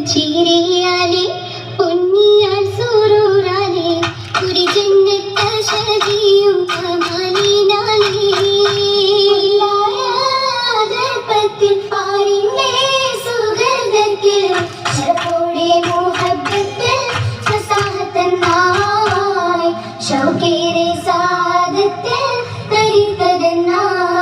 ചീരയാലേ പൊന്നിയാൽ സൂറൂറാലേ ഒരു ജന്നത്ത ശജിയും കമാലിനാലേ ജൽപത്തിൽ പാരിന്റെ സുഗന്ധത്തിൽ ശരഫോടെ മുഹബ്ബത്തിൽ ഫസാഹത്തനായി ഷൗക്കേറെ സാദത്തിൽ തരിതനായി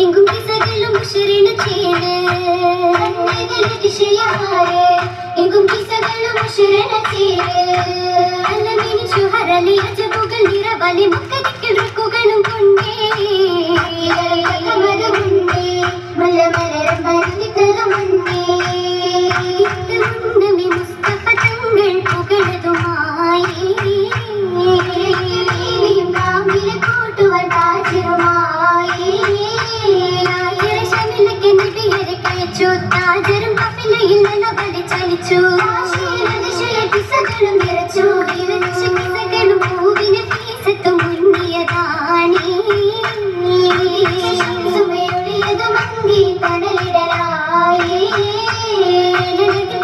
എങ്കും കിസകളും മുഷറിന ചേര് എങ്കും കിസകളും മുഷറിന ചേര് അല്ലമീനി ശുഹറലി അജബുകൾ നിറവലി മുക്കതിക്കൽ റുക്കുകളും കൊണ്ടേ മരമുണ്ടേ മലമലരം മരുന്നിത്തലമുണ്ടേ ഇത്തമുണ്ടമി മുസ്തഫ തങ്ങൾ പുകളതുമായി കാമിലെ കൂട്ടുവർ താജിറുമായി താജരും കപിലയിൽ നിലവലി ചലിച്ചു കിസകളും നിറച്ചു വിവരിച്ച കിസകളും പൂവിന് ഫീസത്തും മുന്നിയതാണി സുമയൊളിയത് മങ്കി തണലിടലായി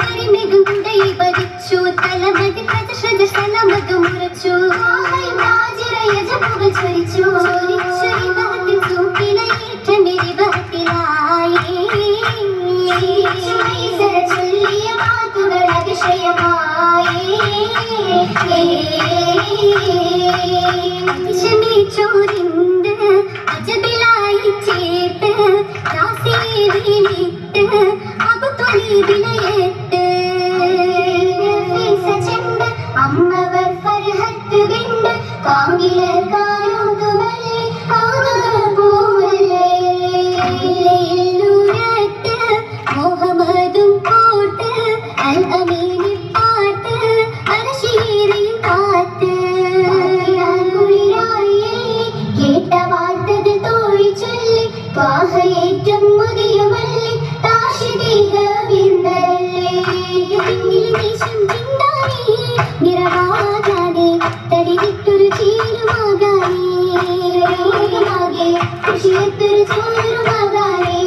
പരിമികും കുടയിൽ പതിച്ചു തലമതി പ്രദർശന സ്ഥലമത് മുറച്ചു യജപുകൾ ചൊരിച്ചു വിവാഹത്തിൽ സൂക്കിലയേറ്റ വിവാഹത്തിലായി ചൊല്ലിയ വാക്കുകൾ അതിശയമായി ചോരിണ്ട് അജബിലായി ചേട്ട് ദാസിയെ വീണിട്ട് അബുത്വലീബിലയേട്ട് ചെണ്ട് അമ്മവർ ഫർഹത്ത് വിണ്ട് കാങ്കിലർ കായോതുമല്ലേ പൂവല്ലേ മുഹമ്മദും കോട്ട് അൽ അമീനി പാട്ട് അനശീരയും കാത്ത് കേട്ട വാർത്തകൾ തോഴി ചൊല്ലി വാഹയേറ്റം മുതിയമല്ലേ താഷിദീഹ വിന്തല്ലേ ദേശം ചിന്താനേ നിറവാകാനേ തടിവിട്ടൊരു ചേരുമാകാനേ കൃഷിയത്തൊരു ചോരുമാകാനേ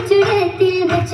ചുടത്തിൽ വെച്ച